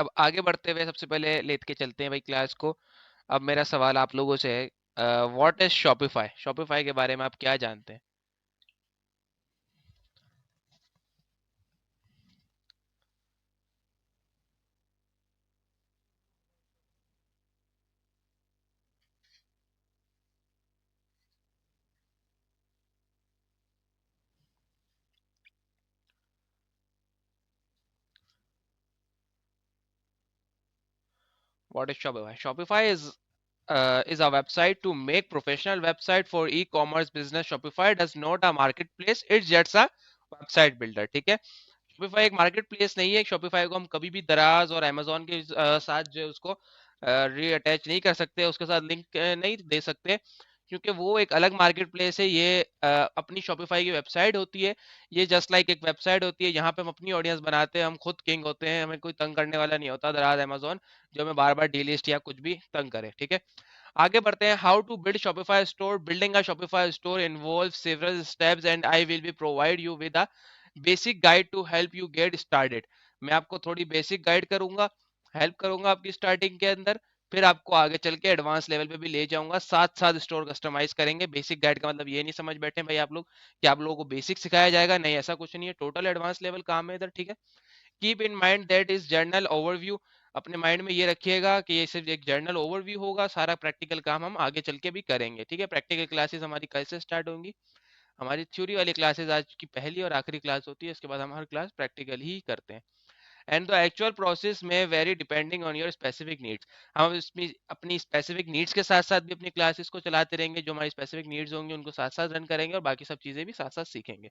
अब आगे बढ़ते हुए सबसे पहले लेके चलते हैं भाई क्लास को। अब मेरा सवाल आप लोगों से है, व्हाट इज शॉपिफाई? शॉपिफाई के बारे में आप क्या जानते हैं? What is Shopify? Shopify is a website to make professional website for e-commerce business. Shopify does not a marketplace, it's just a website builder. ठीक है, शॉपिफाई एक मार्केट प्लेस नहीं है। शॉपिफाई को हम कभी भी दराज और अमेजोन के साथ जो है उसको री अटैच नहीं कर सकते, उसके साथ लिंक नहीं दे सकते, क्योंकि वो एक अलग मार्केट प्लेस है। ये अपनी शॉपिफाई की वेबसाइट होती है। ये जस्ट लाइक एक वेबसाइट होती है, यहाँ पे हम अपनी ऑडियंस बनाते हैं, हम खुद किंग होते हैं, हमें कोई तंग करने वाला नहीं होता दराज अमेजोन, जो हमें बार बार डिलीस्ट या कुछ भी तंग करे। ठीक है, आगे बढ़ते हैं। How to build Shopify store? Building a Shopify store involve several steps and I will be provide you with a basic guide to help you get started. मैं आपको थोड़ी बेसिक गाइड करूंगा, हेल्प करूंगा आपकी स्टार्टिंग के अंदर, फिर आपको आगे चल के एडवांस लेवल पे भी ले जाऊंगा। साथ साथ स्टोर कस्टमाइज करेंगे। बेसिक गाइड का मतलब ये नहीं समझ बैठे भाई आप लोग कि आप लोगों को बेसिक सिखाया जाएगा, नहीं, ऐसा कुछ नहीं है, टोटल एडवांस लेवल काम है इधर। ठीक है, keep in mind that is journal overview. अपने माइंड में ये रखिएगा कि ये सिर्फ एक जर्नल ओवरव्यू होगा, सारा प्रैक्टिकल काम हम आगे चल के भी करेंगे। ठीक है, प्रैक्टिकल क्लासेस हमारी कैसे स्टार्ट होंगी? हमारी थ्योरी वाली क्लासेस आज की पहली और आखिरी क्लास होती है, इसके बाद हम हर क्लास प्रैक्टिकल ही करते हैं। एंड द एक्चुअल प्रोसेस में very depending on your specific needs. हम इसमें अपनी स्पेसिफिक नीड्स के साथ साथ भी अपनी क्लासेस को चलाते रहेंगे। जो हमारी स्पेसिफिक नीड्स होंगी उनको साथ साथ रन करेंगे और बाकी सब चीजें भी साथ साथ सीखेंगे।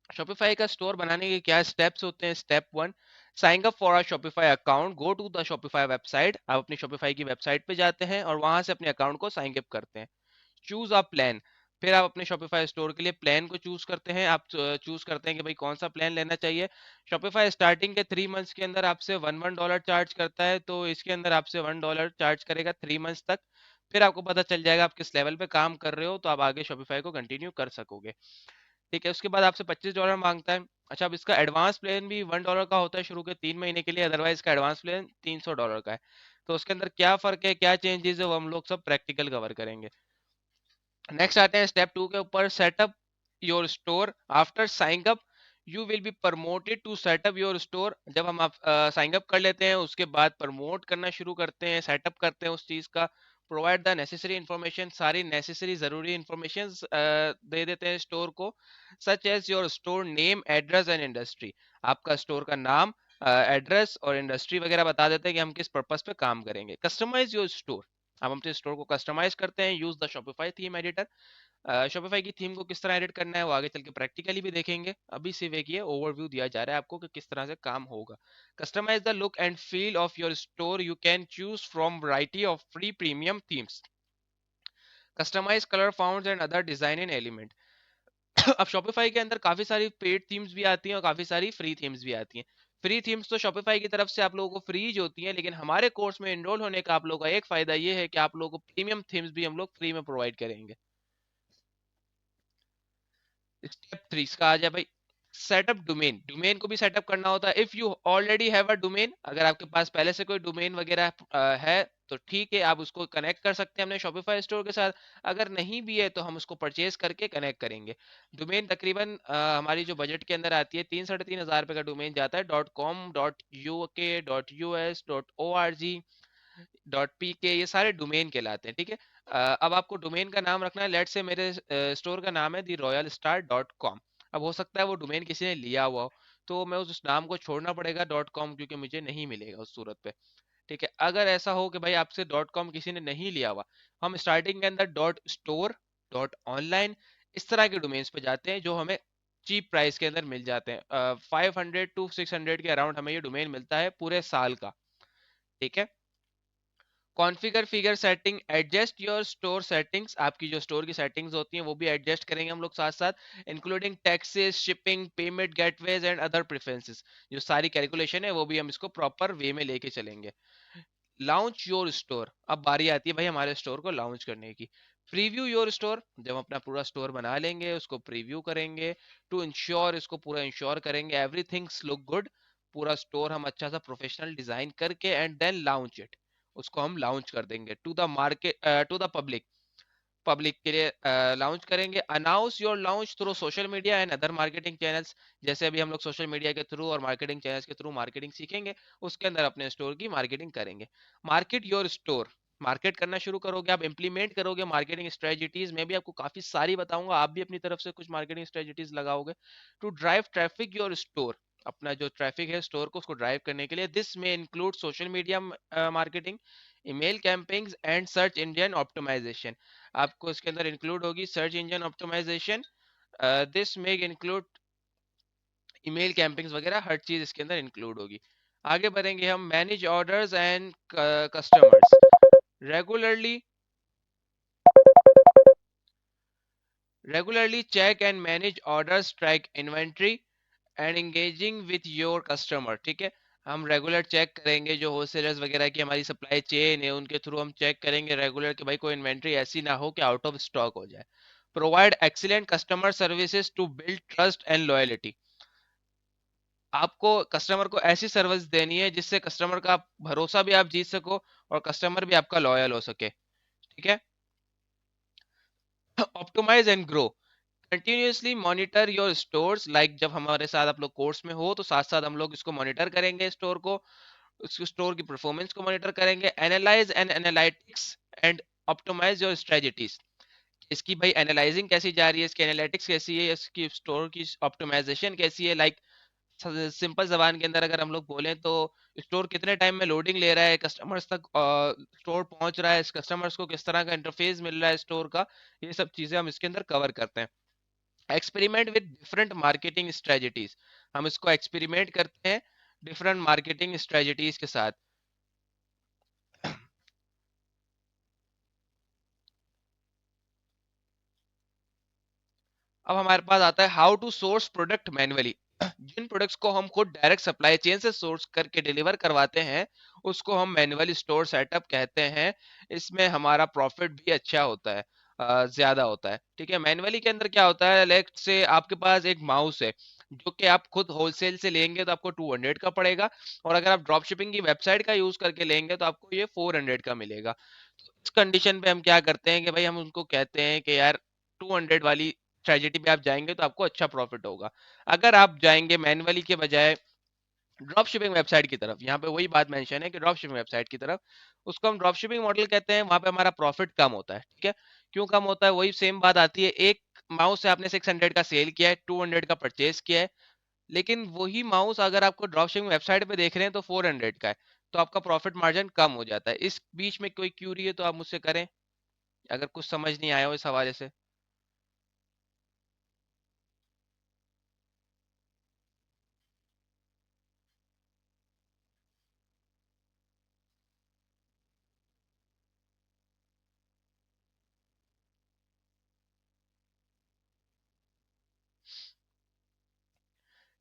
शॉपिफाई का स्टोर बनाने के क्या स्टेप्स होते हैं? Step one, sign up for a Shopify account. Go to the Shopify website. आप अपनी शॉपिफाई की वेबसाइट पे जाते हैं और वहां से अपने अकाउंट को साइन अप करते हैं। Choose a plan. फिर आप अपने शॉपिफाई स्टोर के लिए प्लान को चूज करते हैं। आप चूज करते हैं कि भाई कौन सा प्लान लेना चाहिए। शॉपिफाई स्टार्टिंग के 3 मंथ्स के अंदर आपसे वन डॉलर चार्ज करता है, तो इसके अंदर आपसे $1 चार्ज करेगा 3 मंथ्स तक। फिर आपको पता चल जाएगा आप किस लेवल पे काम कर रहे हो, तो आप आगे शॉपिफाई को कंटिन्यू कर सकोगे। ठीक है, उसके बाद आपसे $25 मांगता है। अच्छा, अब इसका एडवांस प्लान भी $1 का होता है शुरू के 3 महीने के लिए, अदरवाइज इसका एडवांस प्लान $300 का है। तो उसके अंदर क्या फर्क है, क्या चेंजेस है, वो हम लोग सब प्रैक्टिकल कवर करेंगे। नेक्स्ट आते हैं स्टेप 2 के ऊपर, set up your store. After sign up you will be promoted to set up your store. जब हम आप साइन अप कर लेते हैं उसके बाद प्रमोट करना शुरू करते हैं, सेटअप करते हैं उस चीज का। प्रोवाइड द नेसेसरी इंफॉर्मेशन, सारी नेसेसरी जरूरी इंफॉर्मेशन दे देते हैं स्टोर को। Such as your store name, address and industry. आपका स्टोर का नाम, एड्रेस और इंडस्ट्री वगैरह बता देते हैं कि हम किस पर्पस पे काम करेंगे। Customise your store. हम अपने स्टोर को कस्टमाइज करते हैं। Use the Shopify theme editor. Shopify की थीम को किस तरह एडिट करना है वो आगे चल के प्रैक्टिकली भी देखेंगे। अभी सिर्फ एक ये ओवरव्यू दिया जा रहा है आपको कि किस तरह से काम होगा। Customise the look and feel of your store. You can choose from variety of free premium themes. Customise colour fonts and other design in element. अब शॉपिफाई के अंदर काफी सारी पेड थीम्स भी आती हैं और काफी सारी फ्री थीम्स भी आती हैं। फ्री थीम्स तो शॉपिफाई की तरफ से आप लोगों को फ्री होती हैं, लेकिन हमारे कोर्स में एनरोल होने का आप लोगों का एक फायदा ये है कि आप लोगों को प्रीमियम थीम्स भी हम लोग फ्री में प्रोवाइड करेंगे। स्टेप 3 का आ जाए भाई, सेटअप डोमेन। डोमेन को भी सेटअप करना होता है। If you already have a domain, अगर आपके पास पहले से कोई डोमेन वगैरह है तो ठीक है, आप उसको कनेक्ट कर सकते हैं अपने शॉपिफाई स्टोर के साथ। अगर नहीं भी है तो हम उसको परचेज करके कनेक्ट करेंगे। डोमेन तकरीबन हमारी जो बजट के अंदर आती है 3 साढ़े 3 हजार रुपए का डोमेन जाता है। .com, .uk, .us, .org, .pk, ये सारे डोमेन कहलाते हैं। ठीक है, अब आपको डोमेन का नाम रखना है। लेट से मेरे स्टोर का नाम है दी रॉयल स्टार .com। अब हो सकता है वो डोमेन किसी ने लिया हुआ हो, तो मैं उस नाम को छोड़ना पड़ेगा .com, क्योंकि मुझे नहीं मिलेगा उस सूरत पे। ठीक है, अगर ऐसा हो कि भाई आपसे .com किसी ने नहीं लिया हुआ, हम स्टार्टिंग के अंदर .store, .online, इस तरह के डोमेन्स पे जाते हैं जो हमें चीप प्राइस के अंदर मिल जाते हैं। 500 to 600 के अराउंड हमें ये डोमेन मिलता है पूरे साल का। ठीक है, configure figure setting, adjust your store settings. आपकी जो स्टोर की सेटिंग्स होती हैं वो भी एडजस्ट करेंगे हम लोग साथ साथ, including taxes, shipping, payment gateways and other preferences. जो सारी कैलकुलेशन है वो भी हम इसको प्रॉपर वे में लेके चलेंगे। Launch your store. अब बारी आती है भाई हमारे स्टोर को लॉन्च करने की। Preview your store. जब हम अपना पूरा स्टोर बना लेंगे उसको प्रीव्यू करेंगे, टू इंश्योर, इसको पूरा इंश्योर करेंगे एवरीथिंग्स लुक गुड। पूरा स्टोर हम अच्छा सा प्रोफेशनल डिजाइन करके एंड देन लॉन्च इट, उसको हम लॉन्च कर देंगे to the market, to the public, public के लिए लॉन्च करेंगे। Announce your launch through social media and other marketing channels, जैसे अभी हम लोग सोशल मीडिया के थ्रू और मार्केटिंग चैनल्स के थ्रू मार्केटिंग सीखेंगे, उसके अंदर अपने स्टोर की मार्केटिंग करेंगे। मार्केट योर स्टोर, मार्केट करना शुरू करोगे, आप इंप्लीमेंट करोगे मार्केटिंग स्ट्रेटजीज, मैं भी आपको काफी सारी बताऊंगा, आप भी अपनी तरफ से कुछ मार्केटिंग स्ट्रेटजीज लगाओगे to drive traffic your store, अपना जो ट्रैफिक है स्टोर को उसको ड्राइव करने के लिए। दिस में include social media marketing, email campaigns and search engine optimisation, आपको इसके अंदर इंक्लूड होगी सर्च इंजन ऑप्टिमाइजेशन, दिस में इंक्लूड ईमेल कैंपेन्स वगैरह, हर चीज इसके अंदर इंक्लूड होगी। आगे बढ़ेंगे हम, manage orders and customers, regularly regularly check and manage orders, track inventory and engaging with your customer. ठीक है, हम रेगुलर चेक करेंगे जो होलसेलर्स वगैरह की हमारी सप्लाई चेन है उनके थ्रू हम चेक करेंगे रेगुलर कि भाई कोई इन्वेंट्री ऐसी ना हो कि आउट ऑफ स्टॉक हो जाए। Provide excellent customer services to build trust and loyalty, आपको कस्टमर को ऐसी सर्विस देनी है जिससे कस्टमर का भरोसा भी आप जीत सको और कस्टमर भी आपका लॉयल हो सके। ठीक है, optimise and grow, continuously monitor your stores, like जब हमारे साथ आप लोग कोर्स में हो तो साथ साथ हम लोग इसको मॉनिटर करेंगे स्टोर को, उस स्टोर की परफॉर्मेंस को मॉनिटर करेंगे। Analyse and analytics and optimise your strategies, इसकी भाई एनालाइजिंग कैसी जा रही है, इसकी एनालिटिक्स कैसी है, इसकी स्टोर की ऑप्टिमाइजेशन कैसी है, लाइक सिंपल जबान के अंदर अगर हम लोग बोलें तो स्टोर कितने टाइम में लोडिंग ले रहा है, कस्टमर्स तक स्टोर पहुंच रहा है, कस्टमर्स को किस तरह का इंटरफेस मिल रहा है स्टोर का, ये सब चीजें हम इसके अंदर कवर करते हैं। Experiment with different marketing strategies, हम इसको एक्सपेरिमेंट करते हैं डिफरेंट मार्केटिंग स्ट्रेटजीज के साथ। अब हमारे पास आता है how to source product manually, जिन प्रोडक्ट्स को हम खुद डायरेक्ट सप्लाई चेन से सोर्स करके डिलीवर करवाते हैं उसको हम मैन्युअली स्टोर सेटअप कहते हैं। इसमें हमारा प्रॉफिट भी अच्छा होता है, ज्यादा होता है। ठीक है, मैन्युअली के अंदर क्या होता है, लेट से आपके पास एक माउस है जो कि आप खुद होलसेल से लेंगे तो आपको 200 का पड़ेगा, और अगर आप ड्रॉप शिपिंग की वेबसाइट का यूज करके लेंगे तो आपको ये 400 का मिलेगा। इस कंडीशन पे हम क्या करते हैं कि भाई हम उनको कहते हैं कि यार 200 वाली ट्रेजेडी पे आप जाएंगे तो आपको अच्छा प्रॉफिट होगा। अगर आप जाएंगे मैनुअली के बजाय ड्रॉप शिपिंग वेबसाइट की तरफ, यहाँ पे वही बात मेंशन है कि ड्रॉप शिपिंग वेबसाइट की तरफ, उसको हम ड्रॉप शिपिंग मॉडल कहते हैं, वहां पे हमारा प्रॉफिट कम होता है। ठीक है, क्यों कम होता है, वही सेम बात आती है, एक माउस से आपने 600 का सेल किया है, 200 का परचेज किया है, लेकिन वही माउस अगर आपको ड्रॉप शिपिंग वेबसाइट पे देख रहे हैं तो 400 का है, तो आपका प्रॉफिट मार्जिन कम हो जाता है। इस बीच में कोई क्यूरी है तो आप मुझसे करें, अगर कुछ समझ नहीं आया हो इस हवाले से।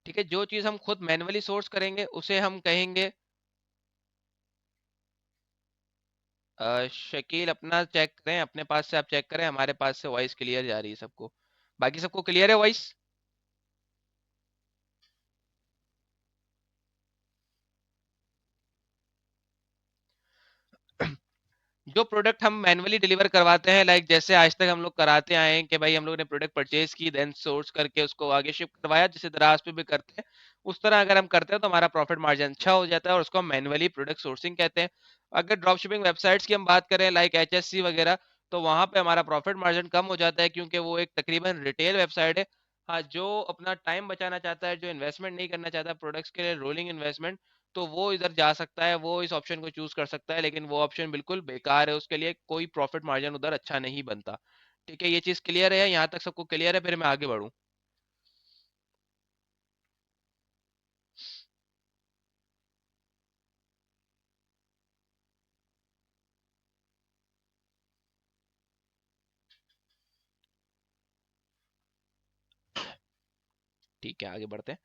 ठीक है, जो चीज हम खुद मैन्युअली सोर्स करेंगे उसे हम कहेंगे, शकील अपना चेक करें, अपने पास से आप चेक करें, हमारे पास से वॉइस क्लियर जा रही है सबको, बाकी सबको क्लियर है वॉइस? जो प्रोडक्ट हम मैन्युअली डिलीवर करवाते हैं, लाइक जैसे आज तक हम लोग कराते आए हैं कि भाई हम लोग ने प्रोडक्ट परचेज की देन सोर्स करके उसको आगे शिप करवाया, जिसे दराज पे भी करते हैं, उस तरह अगर हम करते हैं तो हमारा प्रॉफिट मार्जिन अच्छा हो जाता है और उसको हम मैन्युअली प्रोडक्ट सोर्सिंग कहते हैं। अगर ड्रॉप शिपिंग वेबसाइट्स की हम बात करें लाइक एचएससी वगैरह, तो वहां पे हमारा प्रॉफिट मार्जिन कम हो जाता है क्योंकि वो एक तकरीबन रिटेल वेबसाइट है। हाँ, जो अपना टाइम बचाना चाहता है, जो इन्वेस्टमेंट नहीं करना चाहता प्रोडक्ट्स के लिए रोलिंग इन्वेस्टमेंट, तो वो इधर जा सकता है, वो इस ऑप्शन को चूज कर सकता है, लेकिन वो ऑप्शन बिल्कुल बेकार है, उसके लिए कोई प्रॉफिट मार्जिन उधर अच्छा नहीं बनता। ठीक है, ये चीज क्लियर है, यहाँ तक सबको क्लियर है, फिर मैं आगे बढ़ूँ? ठीक है, आगे बढ़ते हैं।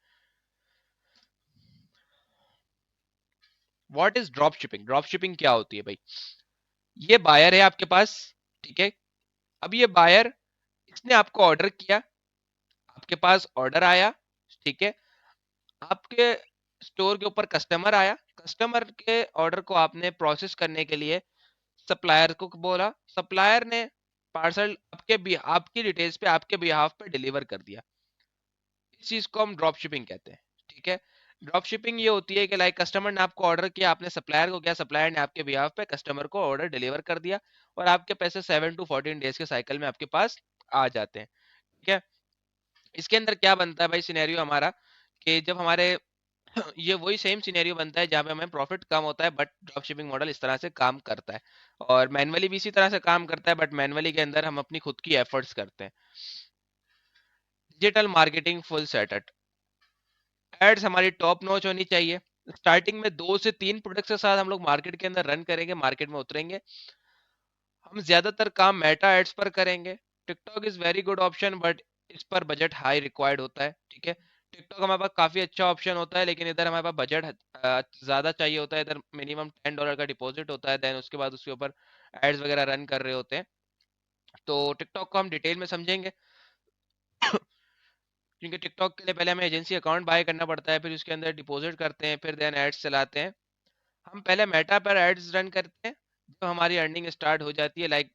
What is drop shipping, drop shipping क्या होती है भाई? ये बायर है आपके पास, ठीक है, अब ये बायर, इसने आपको ऑर्डर किया, आपके पास ऑर्डर आया, ठीक है, आपके स्टोर के ऊपर कस्टमर आया, कस्टमर के ऑर्डर को आपने प्रोसेस करने के लिए सप्लायर को बोला, सप्लायर ने पार्सल आपकी डिटेल्स पे आपके बिहाफ पे डिलीवर कर दिया। इस चीज को हम ड्रॉप शिपिंग कहते हैं। ठीक है, ड्रॉप शिपिंग ये होती है कि लाइक कस्टमर ने आपको ऑर्डर किया, आपने सप्लायर को किया, सप्लायर ने आपके बिहाफ पे कस्टमर को ऑर्डर डिलीवर कर दिया और आपके पैसे 7 to 14 डेज के साइकिल में आपके पास आ जाते हैं। ठीक है, इसके अंदर क्या बनता है भाई सिनेरियो हमारा, कि जब हमारे ये वही सेम सिनेरियो बनता है जहाँ पे हमें प्रॉफिट कम होता है, बट ड्रॉप शिपिंग मॉडल इस तरह से काम करता है। और मैनुअली भी इसी तरह से काम करता है, बट मैनुअली के अंदर हम अपनी खुद की एफर्ट्स करते हैं। Digital marketing full setup, ads हमारी टॉप नॉच होनी चाहिए। स्टार्टिंग में 2 से 3 प्रोडक्ट्स के साथ हम लोग मार्केट के अंदर रन करेंगे, मार्केट में उतरेंगे। हम ज्यादातर काम मेटा एड्स पर करेंगे। TikTok is very good option, but इस पर बजट हाई रिक्वायर्ड होता है। ठीक है, टिकटॉक हमारे पास काफी अच्छा ऑप्शन होता है, लेकिन इधर हमारे पास बजट ज्यादा चाहिए होता है। इधर मिनिमम $10 का डिपॉजिट होता है, देन उसके बाद उसके ऊपर एड्स वगैरह रन कर रहे होते हैं। तो टिकटॉक को हम डिटेल में समझेंगे, क्योंकि टिकटॉक के लिए पहले हमें एजेंसी अकाउंट बाय करना पड़ता है, फिर उसके अंदर डिपॉजिट करते हैं, फिर देन एड्स चलाते हैं। हम पहले मेटा पर एड्स रन करते हैं, जब हमारी अर्निंग स्टार्ट हो जाती है, लाइक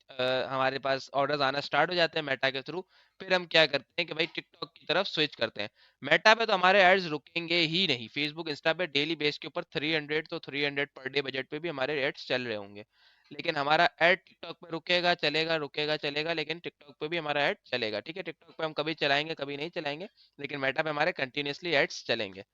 हमारे पास ऑर्डर्स आना स्टार्ट हो जाते हैं मेटा के थ्रू, फिर हम क्या करते हैं कि भाई टिकटॉक की तरफ स्विच करते हैं। मेटा पे तो हमारे एड्स रुकेंगे ही नहीं, फेसबुक इंस्टा पे डेली बेस के ऊपर 300 पर डे बजट पे भी हमारे एड्स चल रहे होंगे, लेकिन हमारा एड टिकटॉक पे रुकेगा चलेगा, रुकेगा चलेगा, लेकिन टिकटॉक पे भी हमारा एड चलेगा। ठीक है, टिकटॉक पे हम कभी चलाएंगे कभी नहीं चलाएंगे, लेकिन मेटा पे हमारे कंटिन्यूसली एड्स चलेंगे।